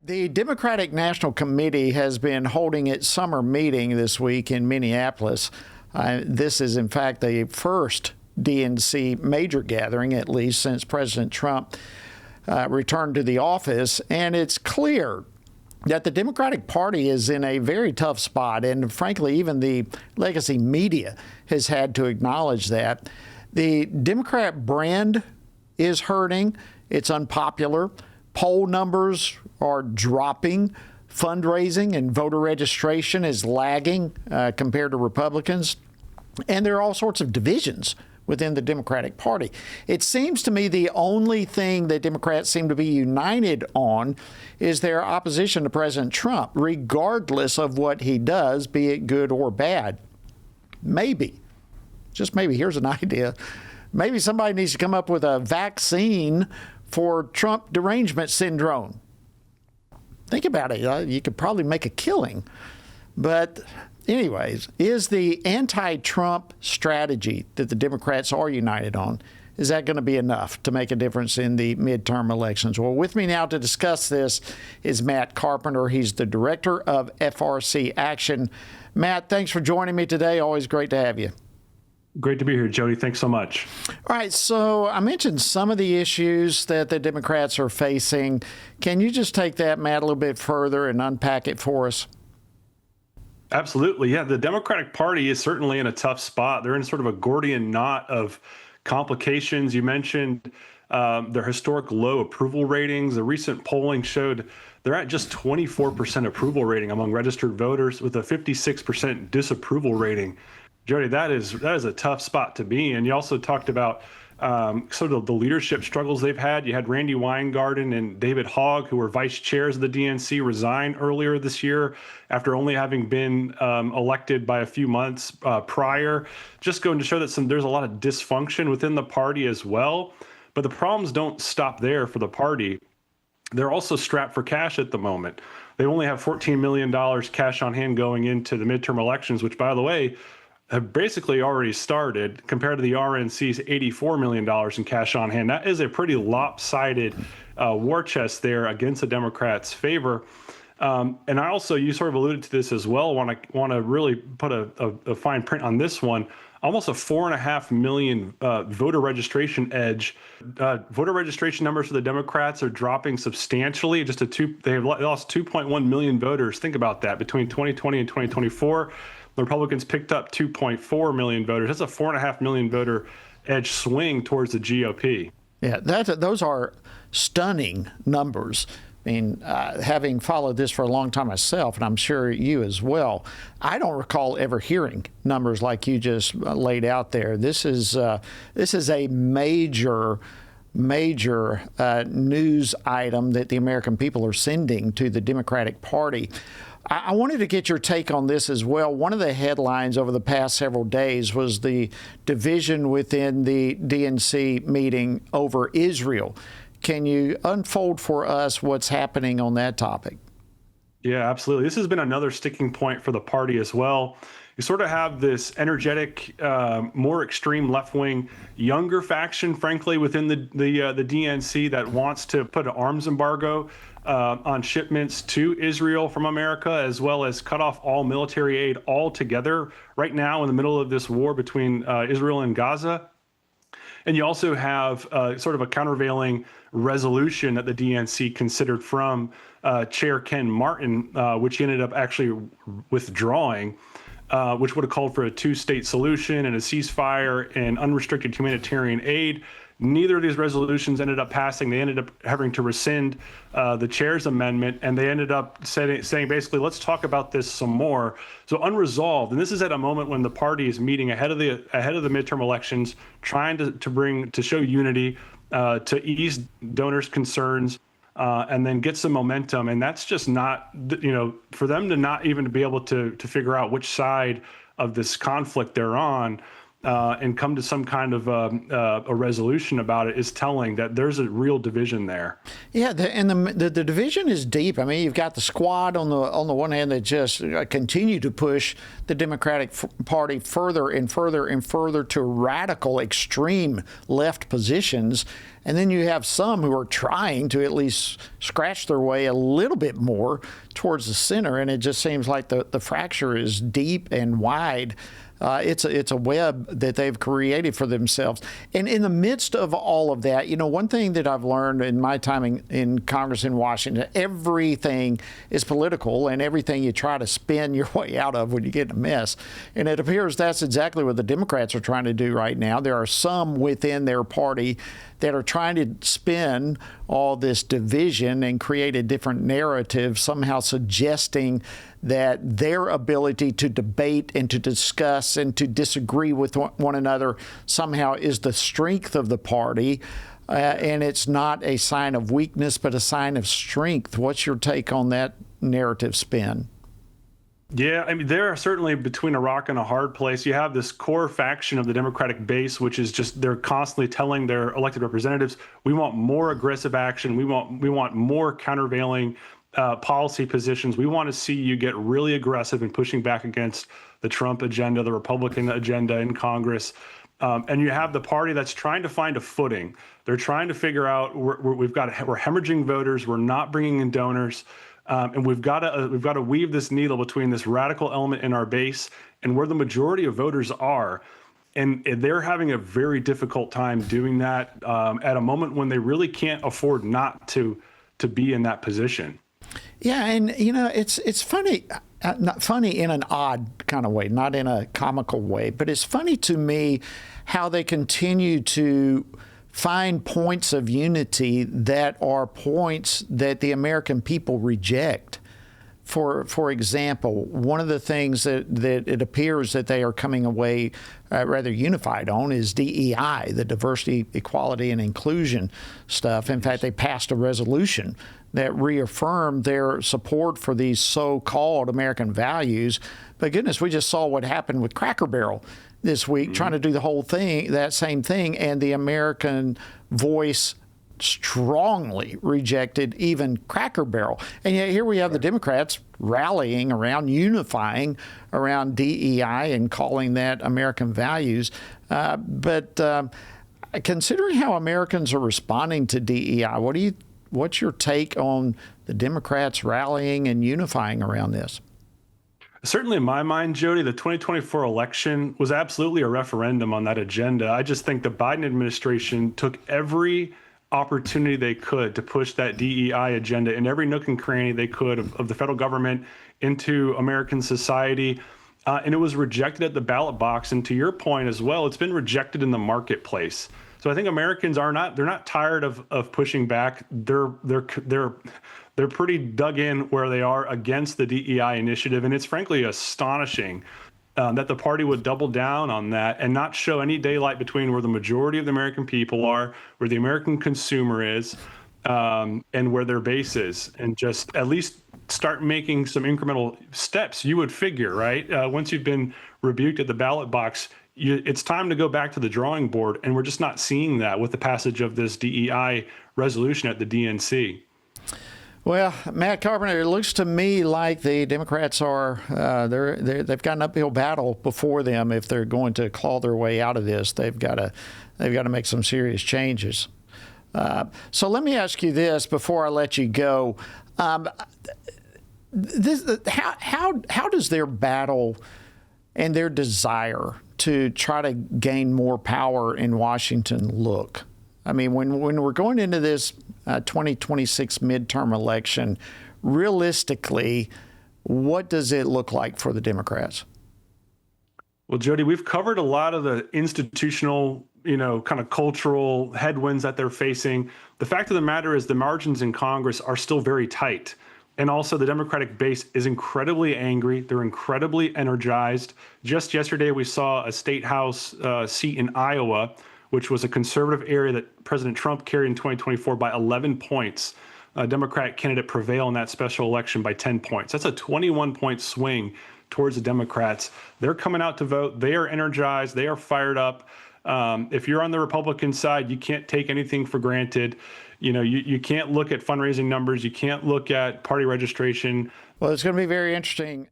The Democratic National Committee has been holding its summer meeting this week in Minneapolis. This is, in fact, the first DNC major gathering, at least since President Trump returned to the office. And it's clear that the Democratic Party is in a very tough spot. And frankly, even the legacy media has had to acknowledge that. The Democrat brand is hurting. It's unpopular. Poll numbers are dropping. Fundraising and voter registration is lagging compared to Republicans. And there are all sorts of divisions within the Democratic Party. It seems to me the only thing that Democrats seem to be united on is their opposition to President Trump, regardless of what he does, be it good or bad. Maybe, just maybe, here's an idea. Maybe somebody needs to come up with a vaccine for Trump derangement syndrome. Think about it. You could probably make a killing. But anyways, is the anti-Trump strategy that the Democrats are united on, is that going to be enough to make a difference in the midterm elections? Well, with me now to discuss this is Matt Carpenter. He's the director of FRC Action. Matt, thanks for joining me today. Always great to have you. Great to be here, Jody. Thanks so much. All right. So I mentioned some of the issues that the Democrats are facing. Can you just take that, Matt, a little bit further and unpack it for us? Absolutely. Yeah. The Democratic Party is certainly in a tough spot. They're in sort of a Gordian knot of complications. You mentioned their historic low approval ratings. The recent polling showed they're at just 24% approval rating among registered voters with a 56% disapproval rating. Jody, that is a tough spot to be in. You also talked about sort of the leadership struggles they've had. You had Randy Weingarten and David Hogg, who were vice chairs of the DNC, resign earlier this year after only having been elected by a few months prior. Just going to show that there's a lot of dysfunction within the party as well. But the problems don't stop there for the party. They're also strapped for cash at the moment. They only have $14 million cash on hand going into the midterm elections, which, by the way, have basically already started compared to the RNC's $84 million in cash on hand. That is a pretty lopsided war chest there against the Democrats' favor. And I also, you sort of alluded to this as well, want to really put a fine print on this one. Almost a 4.5 million voter registration edge. Voter registration numbers for the Democrats are dropping substantially. They lost 2.1 million voters. Think about that between 2020 and 2024. The Republicans picked up 2.4 million voters. That's a 4.5 million voter edge swing towards the GOP. Yeah, those are stunning numbers. I mean, having followed this for a long time myself, and I'm sure you as well, I don't recall ever hearing numbers like you just laid out there. This is a major news item that the American people are sending to the Democratic Party. I wanted to get your take on this as well. One of the headlines over the past several days was the division within the DNC meeting over Israel. Can you unfold for us what's happening on that topic? Yeah, absolutely. This has been another sticking point for the party as well. You sort of have this energetic, more extreme left-wing, younger faction, frankly, within the DNC that wants to put an arms embargo on shipments to Israel from America, as well as cut off all military aid altogether right now in the middle of this war between Israel and Gaza. And you also have sort of a countervailing resolution that the DNC considered from Chair Ken Martin, which he ended up actually withdrawing, which would have called for a two-state solution and a ceasefire and unrestricted humanitarian aid. Neither of these resolutions ended up passing. They ended up having to rescind the chair's amendment, and they ended up saying basically, let's talk about this some more. So unresolved, and this is at a moment when the party is meeting ahead of the midterm elections, trying to show unity, to ease donors' concerns, and then get some momentum. And that's just not, for them to not even be able to figure out which side of this conflict they're on. and come to some kind of a resolution about it is telling that there's a real division there. Yeah, the division is deep. I mean, you've got the squad on the one hand that just continue to push the Democratic Party further and further and further to radical, extreme left positions. And then you have some who are trying to at least scratch their way a little bit more towards the center. And it just seems like the fracture is deep and wide. It's a web that they've created for themselves. And in the midst of all of that, one thing that I've learned in my time in Congress in Washington, everything is political and everything you try to spin your way out of when you get in a mess. And it appears that's exactly what the Democrats are trying to do right now. There are some within their party that are trying to spin all this division and create a different narrative, somehow suggesting that their ability to debate and to discuss and to disagree with one another somehow is the strength of the party. And it's not a sign of weakness, but a sign of strength. What's your take on that narrative spin? Yeah, I mean, they're certainly between a rock and a hard place. You have this core faction of the Democratic base, which is just they're constantly telling their elected representatives, we want more aggressive action. We want more countervailing policy positions. We want to see you get really aggressive in pushing back against the Trump agenda, the Republican agenda in Congress. And you have the party that's trying to find a footing. They're trying to figure out we're hemorrhaging voters. We're not bringing in donors. And we've got to weave this needle between this radical element in our base and where the majority of voters are. And they're having a very difficult time doing that at a moment when they really can't afford not to be in that position. Yeah, and it's funny, not funny in an odd kind of way, not in a comical way, but it's funny to me how they continue to find points of unity that are points that the American people reject. For example, one of the things that it appears that they are coming away rather unified on is DEI, the diversity, equality, and inclusion stuff. In fact, they passed a resolution that reaffirmed their support for these so-called American values. But goodness, we just saw what happened with Cracker Barrel this week, trying to do the whole thing, that same thing, and the American voice strongly rejected even Cracker Barrel. And yet here we have the Democrats rallying around, unifying around DEI and calling that American values. But considering how Americans are responding to DEI, what's your take on the Democrats rallying and unifying around this? Certainly in my mind, Jody, the 2024 election was absolutely a referendum on that agenda. I just think the Biden administration took every opportunity they could to push that DEI agenda in every nook and cranny they could of the federal government into American society. And it was rejected at the ballot box. And to your point as well, it's been rejected in the marketplace. So I think Americans they're not tired of pushing back. They're pretty dug in where they are against the DEI initiative. And it's frankly astonishing that the party would double down on that and not show any daylight between where the majority of the American people are, where the American consumer is, and where their base is, and just at least start making some incremental steps. You would figure, right? Once you've been rebuked at the ballot box, it's time to go back to the drawing board. And we're just not seeing that with the passage of this DEI resolution at the DNC. Well, Matt Carpenter, it looks to me like the Democrats are they've got an uphill battle before them if they're going to claw their way out of this. They've got to make some serious changes. So let me ask you this before I let you go: how does their battle and their desire to try to gain more power in Washington look? I mean, when we're going into this 2026 midterm election, realistically, what does it look like for the Democrats? Well, Jody, we've covered a lot of the institutional, kind of cultural headwinds that they're facing. The fact of the matter is the margins in Congress are still very tight. And also the Democratic base is incredibly angry. They're incredibly energized. Just yesterday, we saw a state house seat in Iowa, which was a conservative area that President Trump carried in 2024 by 11 points. A Democratic candidate prevailed in that special election by 10 points. That's a 21-point swing towards the Democrats. They're coming out to vote. They are energized. They are fired up. If you're on the Republican side, you can't take anything for granted. You can't look at fundraising numbers. You can't look at party registration. Well, it's going to be very interesting.